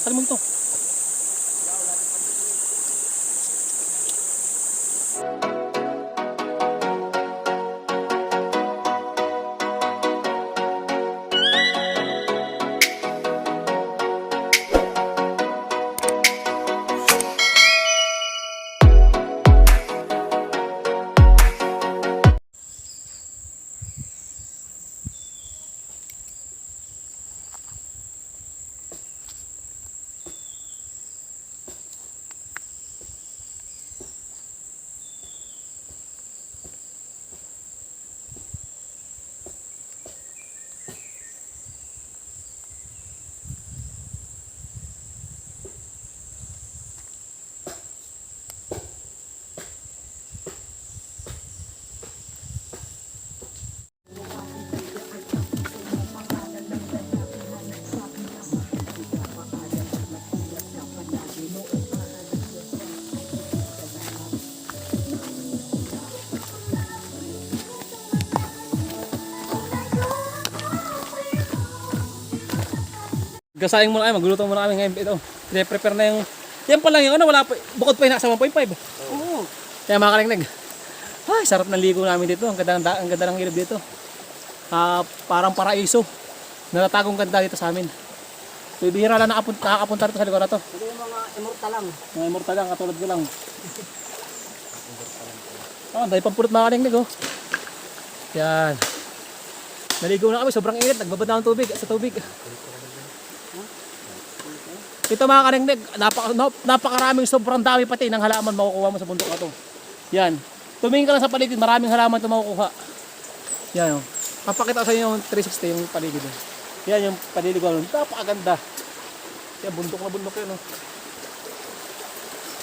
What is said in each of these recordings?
Saan mo ito? Gasaing muna kami, magluluto muna kami ngayon. Ito, prepare na yung... Yan pa lang yung ano, wala pa, bukod pa yung nasa 1.5. Oo. Kaya mga kalingnig, ay, sarap ng ligo namin dito. Ang ganda ng ilog dito. Parang paraiso. Natatagong ganda dito sa amin. So, bihira lang nakakapunta rito sa lugar na to. Hindi yung mga immortal lang. Mga immortal lang, katulad ko lang. Dahil pampulot mga kalingnig, oh. Yan. Naligo na kami, sobrang init. Nagbabad na ng tubig, sa tubig. Ito mga kalingnig, napakaraming sobrang dami pati ng halaman makukuha mo sa bundok na to. Yan. Tumingin ka lang sa paligid, maraming halaman ito makukuha. Yan. Papakita ko sa inyo yung 360 yung paligid. Yan yung paligid ko. Napakaganda. Yan, bundok na bundok yun.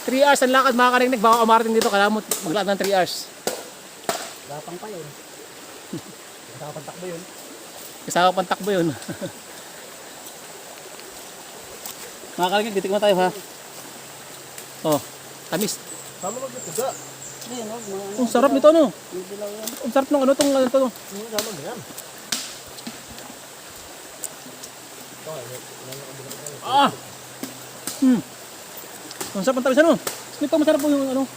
3 hours ang lakad mga kalingnig. Baka umarating dito, kailangan mo maglaan ng 3 hours. Gapang pa yun. Kasama pantakbo yun. Kasama pantakbo yun. Mga kalingnig, titikman tayo ha. Oh, tamis. Sama mag-tuga. Hindi, no? Ang sarap nito ano. Ang sarap ng ano itong ano to. Sama mo yan. Ah! Ang sarap ng tamis ano. Ito masarap po yung ano.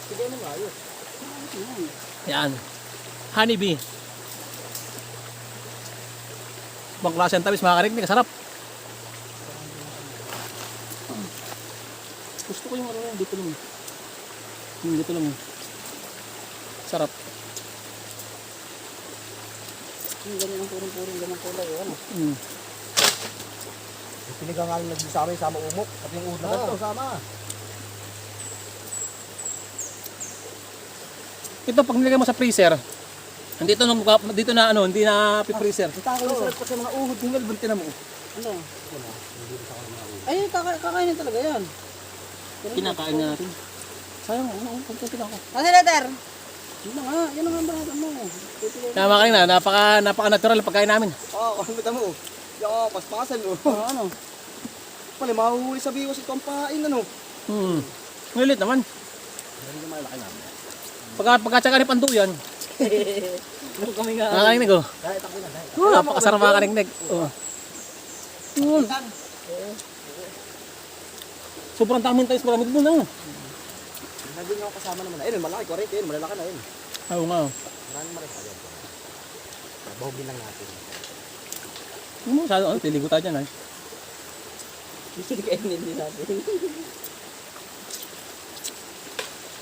Sige mo nga, ayos. Yan. Honeybee. Ibang klase ang tamis mga kalingnig, sarap. Gusto ko yung ano yan, dito lang. Dito lang. Sarap. Ganyan ang purong-purong ganyan kulay. Ano? Yung pinigang nga lang nagsasama yung sama umok at yung ulo na ito sama. Ito pag nilagay mo sa freezer, dito na ano, hindi na freezer. Sarap kasi mga uhod. Tinggal bunti na mo. Ano? Ay, kakainin talaga yan. Kinakain na natin. Sayang ano, pagpunti na ako. Kasi letter. Yun na nga ang barata mo. Kaya mga kalingnig, napaka-natural ang pagkain namin. Oo, ano mo? Yung paspasan mo. Ano? Pali, mahuhuli sa biwas ito ang pain ano. Ngalit naman. Hindi naman malaki namin. Pagkatsaga ni Panduyan, Ano kami nga. mga kalingnig oh. Dahil takbo na, dahil. Napakasarap mga kalingnig. Oh. Sobrang daming tayo, marami doon na. Nandun yung kasama naman. Ayun, malaki, 40 yun, malalaki na yun. Oo nga. Maraming malaki pa yun. Bahugin lang natin. Tiligo tayo dyan ay. Kainin din natin.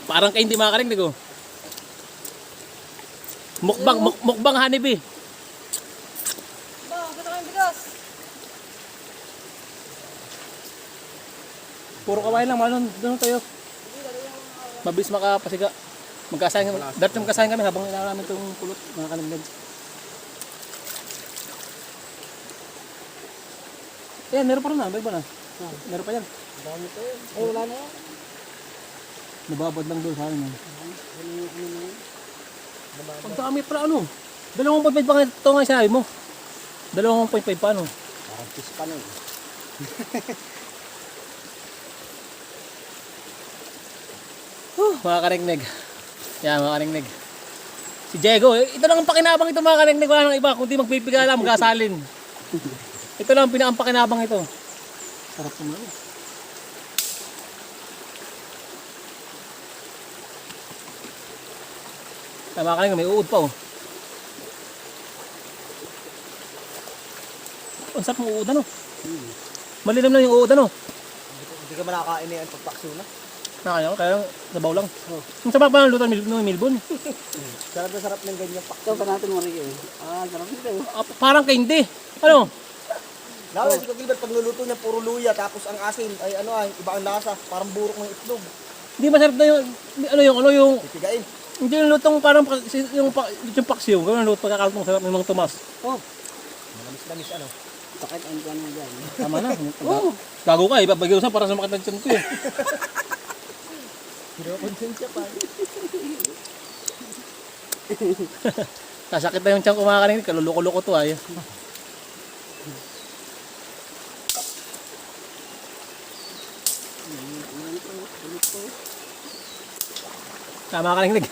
Parang kayo hindi mga kalingnig oh. Mukbang honeybee. Ba, kita kayong bigas. Puro kawain lang, doon tayo. Mabilis makapasiga. Magkasahin kami habang inaaral namin itong pulot, mga kalingnig. Ayan, meron pa rin na, meron pa yan. Dami pa yun. Ay, wala na yan. Nababad lang doon sa akin. Ang dami pala ano. 2.5 pa nga ito nga sinabi mo. 2.5 pa ano. Parang fish pa na yun. Mga kalingnig. Yan mga kalingnig. Si Diego, ito lang ang pakinabang ito mga kaneknek, wala nang iba, kundi magpipigala, magasalin. Ito lang ang pinakampakinabang ito. Sarap naman. Mga kaneknek, may uod pa oh. Ang sarap ng uod ano. Malilim lang yung uod ano. Hindi ka manakain yan pagpakso na. Nakaya ko, kaya sabaw lang. Ang sarap pa ng luto ng Milbon. Sarap na sarap ng ganyan pakso. Ito pa natin marike. Sarap nito. Parang candy. Ano? Lalo si Gilbert pag nuluto niya puro luya tapos ang asin ay ano ay iba ang lasa, parang burok ng itlog. Hindi masarap na yung Pipigain. hindi yung lutong parang yung paksiw. Gano'n luto pagkakalat ng sarap ng mga tumas. Oh, Manamis-namis ano. sakit ang tiyan mo dyan. Tama na. Gago ka, ibabagay ko sa para sa makita ng tiyan ko eh. Pinakonsensya pa. Sasakit na yung tiyan ko mga kanina, kaluloko-loko to ay. Tama ka nang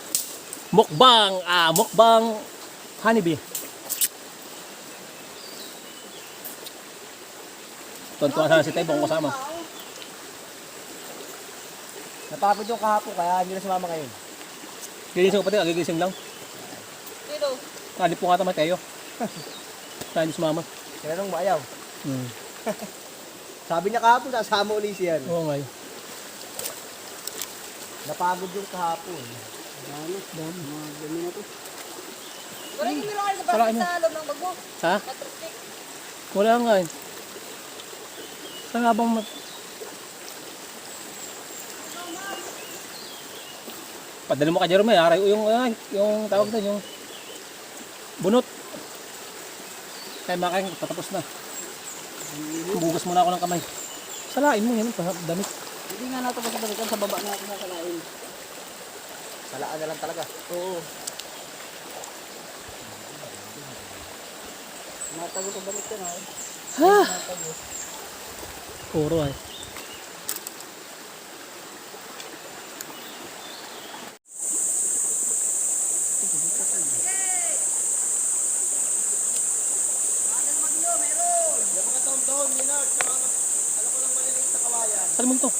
mukbang honeybee. Tontuwa sana si Tay, bukong kasama. Napagod yung kahapon kaya hindi na sumama ngayon. Gigising ko pati, gigising lang. Dito. Kali po nga tama tayo. Kaya hindi sumama. Kaya nung maayaw. Hmm. Sabi niya kahapon sasama ulit siya. Oo nga yun. Napagod yung kahapon. Dami na to. Wala yung meron kayo sa Wala plastic na. sa loob ng bag mo. Ha? Plastic. Wala nga eh. Saan nga bang Padali mo ka Jerome, aray yung tawag doon, yung bunot. Kaya makain, patapos na. Bugas muna ako ng kamay. Salain mo yan, damit. Hindi nga nato kasi balikan sa baba natin nakalain. Salaan na lang talaga. Oo. Natago sa balik yan ha. Puro ay. Saan mo ito?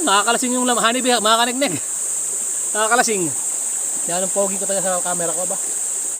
Nakakalasing yung honeybee, mga kanegnek. Nakakalasing. Yan ang pogi ko tayo sa camera ko ba?